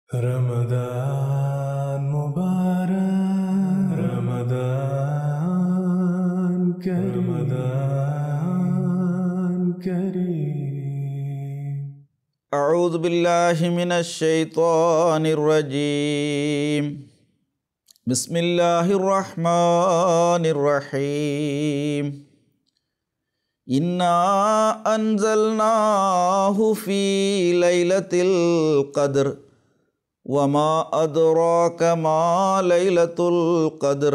رمضان مبارك رمضان كريم رمضان كريم. أعوذ بالله من الشيطان الرجيم. بسم الله الرحمن الرحيم. إنا أنزلناه في ليلة القدر وما أدراك ما ليلة القدر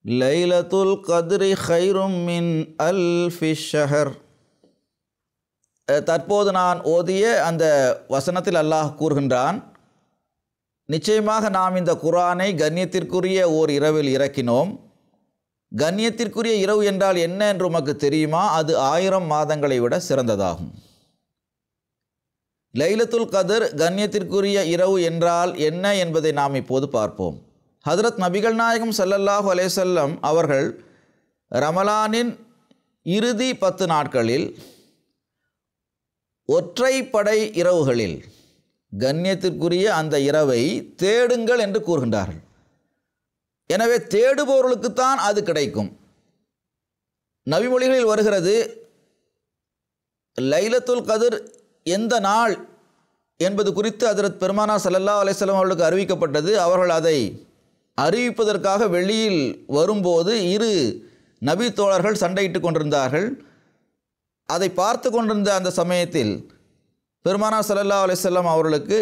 ليلة القدر خير من ألف الشهر. தற்போது நான் ஓதிய அந்த வசனத்தில் அல்லாஹ் கூறுகின்றான், நிச்சயமாக நாம் இந்த குர்ஆனை கண்ணியத்திற்குரிய ஓர் இரவில் இறக்கினோம். கண்ணியத்திற்குரிய இரவு என்றால் என்ன என்று உமக்கு தெரியுமா? அது 1000 மாதங்களை விட சிறந்ததாகும். லைலத்துல் கத்ர் கண்ணியத்திற்குரிய இரவு என்றால் என்ன என்பதை நாம் இப்போது பார்ப்போம். ஹஜ்ரத் நபிகள் நாயகம் ஸல்லல்லாஹு அலைஹி வஸல்லம் அவர்கள் ரமலானின் இறுதி 10 நாட்களில் ஒற்றைப்படை இரவுகளில் கண்ணியத்திற்குரிய அந்த இரவை தேடுங்கள் என்று கூறுகின்றார்கள். எனவே தேடுபவர்களுக்குத்தான் அது கிடைக்கும். நபிமொழிகளில் வருகிறது, லைலத்துல் கத்ர் எந்த நாள் என்பது குறித்து ஹஜ்ரத் பெருமானார் ஸல்லல்லாஹு அலைஹி வஸல்லம் அவர்களுக்கு அறிவிக்கப்பட்டது. அவர்கள் அதை அறிவிப்பதற்காக வெளியில் வரும்போது இரு நபி தோழர்கள் சண்டையிட்டு கொண்டிருந்தார்கள். அதை பார்த்து கொண்டிருந்த அந்த சமயத்தில் பெருமானார் ஸல்லல்லாஹு அலைஹி வஸல்லம் அவர்களுக்கு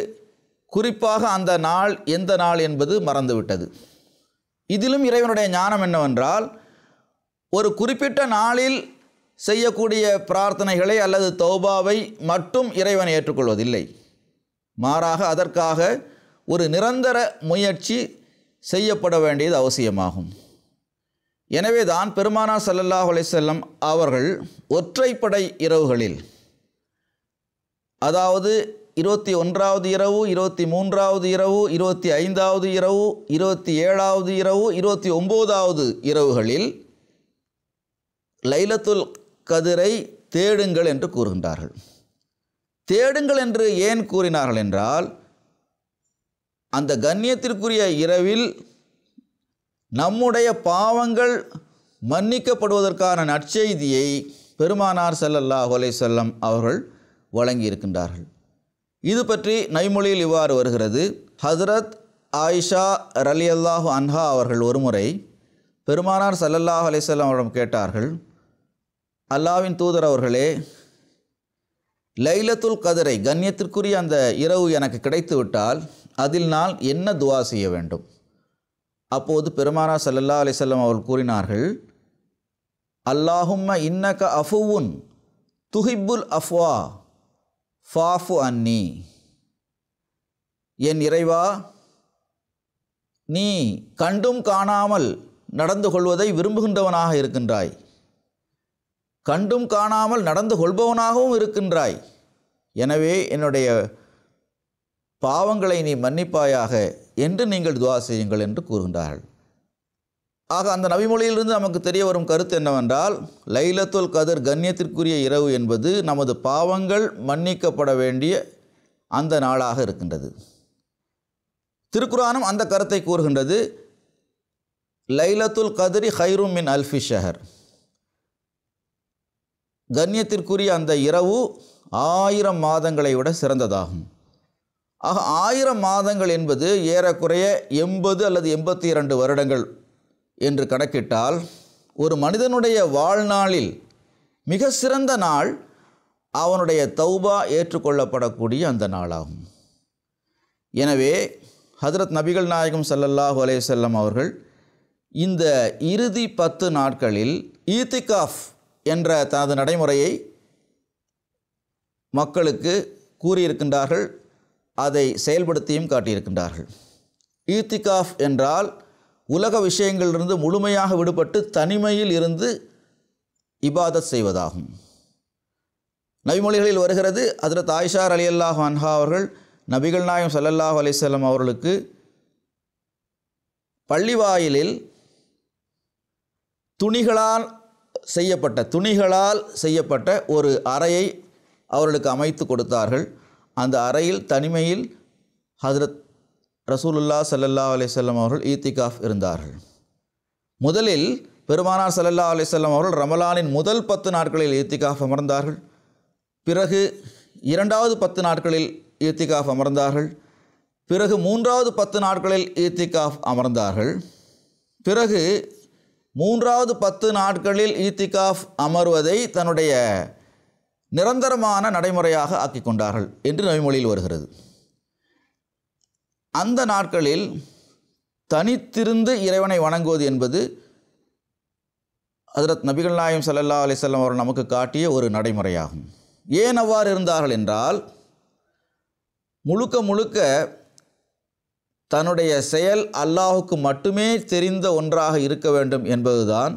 குறிப்பாக அந்த நாள் எந்த நாள் என்பது மறந்துவிட்டது. இதிலும் இறைவனுடைய ஞானம் என்னவென்றால், ஒரு குறிப்பிட்ட நாளில் செய்யக்கூடிய பிரார்த்தனைகளை அல்லது தௌபாவை மட்டும் இறைவன் ஏற்றுக்கொள்வதில்லை. மாறாக அதற்காக ஒரு நிரந்தர முயற்சி செய்யப்பட வேண்டியது அவசியமாகும். எனவே தான் பெருமானார் ஸல்லல்லாஹு அலைஹி வஸல்லம் அவர்கள் ஒற்றைப்படை இரவுகளில், அதாவது 21வது இரவு, 23வது இரவு, 25வது இரவு, 27வது இரவு, 29வது இரவுகளில் லைலத்துல் கத்ரை தேடுங்கள் என்று கூறுகின்றார்கள். தேடுங்கள் என்று ஏன் கூறினார்கள் என்றால், அந்த கண்ணியத்திற்குரிய இரவில் நம்முடைய பாவங்கள் மன்னிக்கப்படுவதற்கான நற்செய்தியை பெருமானார் ஸல்லல்லாஹு அலைஹி வஸல்லம் அவர்கள் வழங்கியிருக்கின்றார்கள். இது பற்றி நபிமொழியில் இவ்வாறு வருகிறது. ஹஜ்ரத் ஆயிஷா ரலியல்லாஹு அன்ஹா அவர்கள் ஒருமுறை பெருமானார் ஸல்லல்லாஹு அலைஹி வஸல்லம் அவரிடம் கேட்டார்கள், அல்லாஹ்வின் தூதர் அவர்களே, லைலத்துல் கத்ரை கண்ணியத்திற்குரிய அந்த இரவு எனக்கு கிடைத்து விட்டால் அதில் நான் என்ன துஆ செய்ய வேண்டும்? அப்போது பெருமானார் ஸல்லல்லாஹு அலைஹி வஸல்லம் அவர்கள் கூறினார்கள், அல்லாஹும்ம இன்னக அஃபுவுன் துஹிப்புல் அஃப்வா ஃபாஃபு அன்னி. என் இறைவா, நீ கண்டும் காணாமல் நடந்து கொள்வதை விரும்புகின்றவனாக இருக்கின்றாய், கண்டும் காணாமல் நடந்து கொள்பவனாகவும் இருக்கின்றாய். எனவே என்னுடைய பாவங்களை நீ மன்னிப்பாயாக என்று நீங்கள் துஆ செய்யுங்கள் என்று கூறுகின்றார்கள். ஆக அந்த நபிமொழியிலிருந்து நமக்கு தெரிய வரும் கருத்து என்னவென்றால், லைலத்துல் கத்ர் கண்ணியத்திற்குரிய இரவு என்பது நமது பாவங்கள் மன்னிக்கப்பட வேண்டிய அந்த நாளாக இருக்கின்றது. திருக்குர்ஆனும் அந்த கருத்தை கூறுகின்றது. லைலத்துல் கத்ரி ஹைரும் மின் அல்ஃபி ஷஹர். கண்ணியத்திற்குரிய அந்த இரவு 1000 மாதங்களை விட சிறந்ததாகும். ஆக 1000 மாதங்கள் என்பது ஏறக்குறைய 80 அல்லது 82 வருடங்கள் என்று கணக்கிட்டால், ஒரு மனிதனுடைய வாழ்நாளில் மிக சிறந்த நாள் அவனுடைய தௌபா ஏற்றுக்கொள்ளப்படக்கூடிய அந்த நாளாகும். எனவே ஹஜ்ரத் நபிகள் நாயகம் ஸல்லல்லாஹு அலைஹி வஸல்லம் அவர்கள் இந்த இறுதி 10 நாட்களில் ஈத்திகாஃப் என்ற தனது நடைமுறையை மக்களுக்கு கூறியிருக்கின்றார்கள். அதை செயல்படுத்தியும் காட்டியிருக்கின்றார்கள். ஈத்திகாஃப் என்றால் உலக விஷயங்களிலிருந்து முழுமையாக விடுபட்டு தனிமையில் இருந்து இபாதத் செய்வதாகும். நபிமொழிகளில் வருகிறது, ஹஜ்ரத் ஆயிஷா ரலியல்லாஹு அன்ஹா அவர்கள் நபிகள் நாயகம் ஸல்லல்லாஹு அலைஹி வஸல்லம் அவர்களுக்கு பள்ளிவாயிலில் துணிகளால் செய்யப்பட்ட ஒரு அறையை அவர்களுக்கு அமைத்து கொடுத்தார்கள். அந்த அறையில் தனிமையில் ஹஜ்ரத் ரசூலுல்லாஹ் ஸல்லல்லாஹு அலைஹி வஸல்லம் அவர்கள் ஈத்திகாஃப் இருந்தார்கள். முதலில் பெருமானார் ஸல்லல்லாஹு அலைஹி வஸல்லம் அவர்கள் ரமலானின் முதல் 10 நாட்களில் ஈத்திகாஃப் அமர்ந்தார்கள். பிறகு இரண்டாவது 10 நாட்களில் ஈத்திகாஃப் அமர்ந்தார்கள். பிறகு மூன்றாவது 10 நாட்களில் ஈத்திகாஃப் அமர்ந்தார்கள். பிறகு மூன்றாவது 10 நாட்களில் ஈத்திகாஃப் அமர்வதை தன்னுடைய நிரந்தரமான நடைமுறையாக ஆக்கிக் கொண்டார்கள் என்று நபிமொழியில் வருகிறது. அந்த நாட்களில் தனித்திருந்து இறைவனை வணங்குவது என்பது ஹஜ்ரத் நபிகள் நாயகம் ஸல்லல்லாஹு அலைஹி வஸல்லம் அவர்கள் நமக்கு காட்டிய ஒரு நடைமுறையாகும். ஏன் அவ்வாறு இருந்தார்கள் என்றால், முழுக்க முழுக்க தன்னுடைய செயல் அல்லாஹுக்கு மட்டுமே தெரிந்த ஒன்றாக இருக்க வேண்டும் என்பதுதான்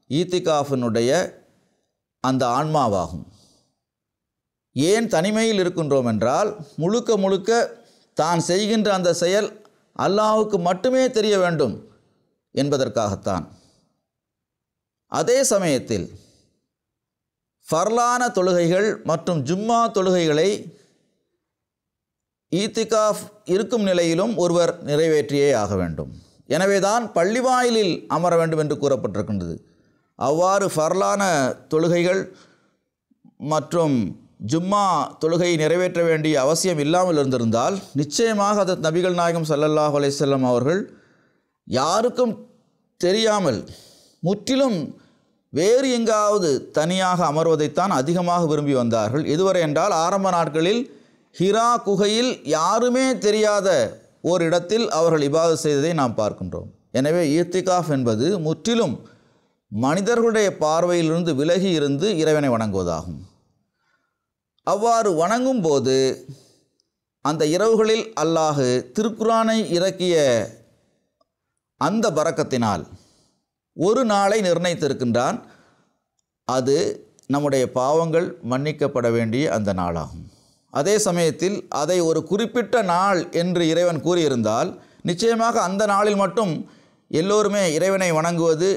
ஈத்திகாஃபினுடைய அந்த ஆன்மாவாகும். ஏன் தனிமையில் இருக்கின்றோம் என்றால், முழுக்க முழுக்க தான் செய்கின்ற அந்த செயல் அல்லாஹுக்கு மட்டுமே தெரிய வேண்டும் என்பதற்காகத்தான். அதே சமயத்தில் ஃபர்லான தொழுகைகள் மற்றும் ஜும்மா தொழுகைகளை ஈத்திகாஃப் இருக்கும் நிலையிலும் ஒருவர் நிறைவேற்றியே ஆக வேண்டும். எனவேதான் பள்ளிவாயிலில் அமர வேண்டும் என்று கூறப்பட்டிருக்கின்றது. அவ்வாறு ஃபர்லான தொழுகைகள் மற்றும் ஜும்மா தொழுகையை நிறைவேற்ற வேண்டிய அவசியம் இல்லாமல் இருந்திருந்தால் நிச்சயமாக ஹஜ்ரத் நபிகள் நாயகம் ஸல்லல்லாஹு அலைஹி வஸல்லம் அவர்கள் யாருக்கும் தெரியாமல் முற்றிலும் வேறு எங்காவது தனியாக அமர்வதைத்தான் அதிகமாக விரும்பி வந்தார்கள். எதுவரை என்றால், ஆரம்ப நாட்களில் ஹிரா குகையில் யாருமே தெரியாத ஓரிடத்தில் அவர்கள் இபாதத் செய்ததை நாம் பார்க்கின்றோம். எனவே ஈத்திகாஃப் என்பது முற்றிலும் மனிதர்களுடைய பார்வையிலிருந்து விலகி இருந்து இறைவனை வணங்குவதாகும். அவ்வாறு வணங்கும் போது அந்த இரவுகளில் அல்லாஹ் திருக்குரானை இறக்கிய அந்த பரக்கத்தினால் ஒரு நாளை நிர்ணயித்திருக்கின்றான். அது நம்முடைய பாவங்கள் மன்னிக்கப்பட வேண்டிய அந்த நாளாகும். அதே சமயத்தில் அதை ஒரு குறிப்பிட்ட நாள் என்று இறைவன் கூறியிருந்தால் நிச்சயமாக அந்த நாளில் மட்டும் எல்லோருமே இறைவனை வணங்குவது,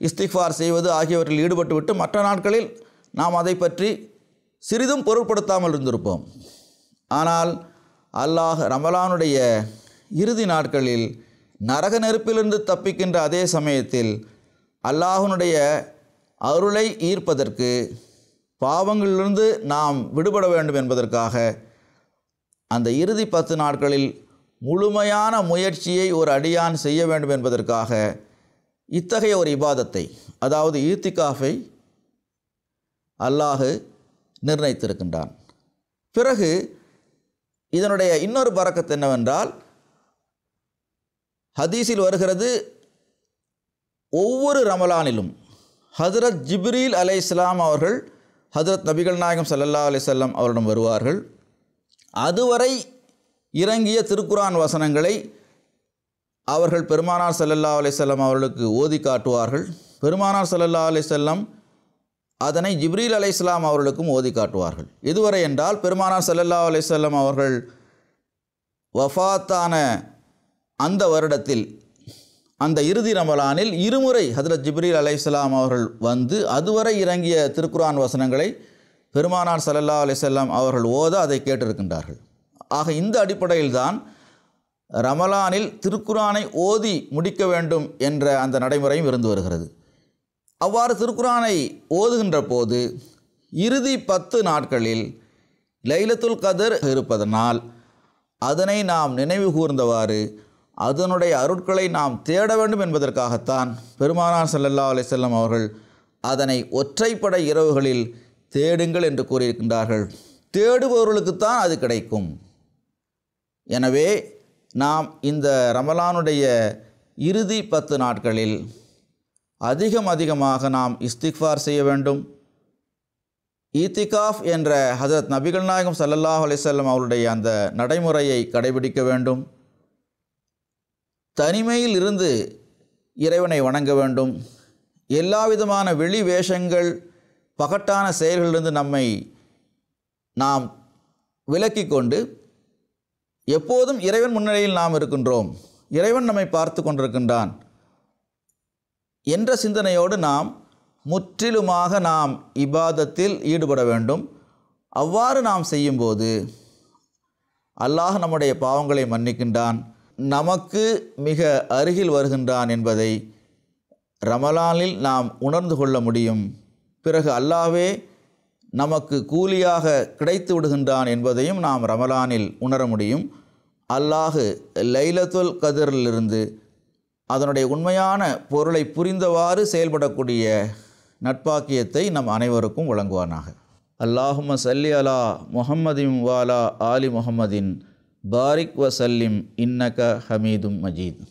இஸ்திக்ஃபார் செய்வது ஆகியவற்றில் ஈடுபட்டுவிட்டு மற்ற நாட்களில் நாம் அதை பற்றி சிறிதும் பொருட்படுத்தாமல் இருந்திருப்போம். ஆனால் அல்லாஹ் ரமலானுடைய இறுதி நாட்களில் நரக நெருப்பிலிருந்து தப்பிக்கின்ற அதே சமயத்தில் அல்லாஹ்வுடைய அருளை ஈர்ப்பதற்கு, பாவங்களிலிருந்து நாம் விடுபட வேண்டும் என்பதற்காக அந்த இறுதி 10 நாட்களில் முழுமையான முயற்சியை ஒரு அடியான் செய்ய வேண்டும் என்பதற்காக இத்தகைய ஒரு இபாதத்தை, அதாவது ஈத்திகாஃபை அல்லாஹ் நிர்ணயித்திருக்கின்றான். பிறகு இதனுடைய இன்னொரு பரக்கத்து என்னவென்றால், ஹதீஸில் வருகிறது, ஒவ்வொரு ரமலானிலும் ஹஜ்ரத் ஜிப்ரீல் அலைஹிஸ்ஸலாம் அவர்கள் ஹஜ்ரத் நபிகள் நாயகம் ஸல்லல்லாஹு அலைஹி வஸல்லம் அவரிடம் வருவார்கள். அதுவரை இறங்கிய திருக்குரான் வசனங்களை அவர்கள் பெருமானார் ஸல்லல்லாஹு அலைஹி வஸல்லம் அவர்களுக்கு ஓதி காட்டுவார்கள். பெருமானார் ஸல்லல்லாஹு அலைஹி வஸல்லம் அதனை ஜிப்ரீல் அலைஹிஸ்ஸலாம் அவர்களுக்கும் ஓதி காட்டுவார்கள். இதுவரை என்றால், பெருமானார் ஸல்லல்லாஹு அலைஹி வஸல்லம் அவர்கள் வஃபாத்தான அந்த வருடத்தில், அந்த இறுதி ரமலானில் இருமுறை ஹஜ்ரத் ஜிப்ரீல் அலைஹிஸ்ஸலாம் அவர்கள் வந்து அதுவரை இறங்கிய திருக்குரான் வசனங்களை பெருமானார் ஸல்லல்லாஹு அலைஹி வஸல்லம் அவர்கள் ஓத அதை கேட்டிருக்கின்றார்கள். ஆக இந்த அடிப்படையில்தான் ரமலானில் திருக்குரானை ஓதி முடிக்க வேண்டும் என்ற அந்த நடைமுறையும் இருந்து வருகிறது. அவ்வாறு திருக்குரானை ஓதுகின்ற போது இறுதி 10 நாட்களில் லைலத்துல் கத்ர் இருப்பதனால் அதனை நாம் நினைவு கூர்ந்தவாறு அதனுடைய அருட்களை நாம் தேட வேண்டும் என்பதற்காகத்தான் பெருமானார் ஸல்லல்லாஹு அலைஹி வஸல்லம் அவர்கள் அதனை ஒற்றைப்படை இரவுகளில் தேடுங்கள் என்று கூறியிருக்கின்றார்கள். தேடுபவர்களுக்குத்தான் அது கிடைக்கும். எனவே நாம் இந்த ரமலானுடைய இறுதி 10 நாட்களில் அதிகமாக நாம் இஸ்திக்ஃபார் செய்ய வேண்டும். ஈத்திகாஃப் என்ற ஹஜ்ரத் நபிகள் நாயகம் ஸல்லல்லாஹு அலைஹி வஸல்லம் அவருடைய அந்த நடைமுறையை கடைபிடிக்க வேண்டும். தனிமையில் இருந்து இறைவனை வணங்க வேண்டும். எல்லா விதமான வெளி வேஷங்கள், பகட்டான செயல்களிலிருந்து நம்மை நாம் விலக்கி கொண்டு எப்போதும் இறைவன் முன்னிலையில் நாம் இருக்கின்றோம், இறைவன் நம்மை பார்த்து கொண்டிருக்கின்றான் என்ற சிந்தனையோடு நாம் முற்றிலுமாக நாம் இபாதத்தில் ஈடுபட வேண்டும். அவ்வாறு நாம் செய்யும்போது அல்லாஹ் நம்முடைய பாவங்களை மன்னிக்கின்றான், நமக்கு மிக அருகில் வருகின்றான் என்பதை ரமலானில் நாம் உணர்ந்து கொள்ள முடியும். பிறகு அல்லாஹ்வே நமக்கு கூலியாக கிடைத்து விடுகின்றான் என்பதையும் நாம் ரமலானில் உணர முடியும். அல்லாஹ் லைலத்துல் கதிரிலிருந்து அதனுடைய உண்மையான பொருளை புரிந்தவாறு செயல்படக்கூடிய நட்பாக்கியத்தை நம் அனைவருக்கும் வழங்குவானாக. அல்லாஹும்ம சல்லி அலா முஹம்மதின் வாலா ஆலி முஹம்மதின் பாரிக் வசல்லிம் இன்னக ஹமீதும் மஜீத்.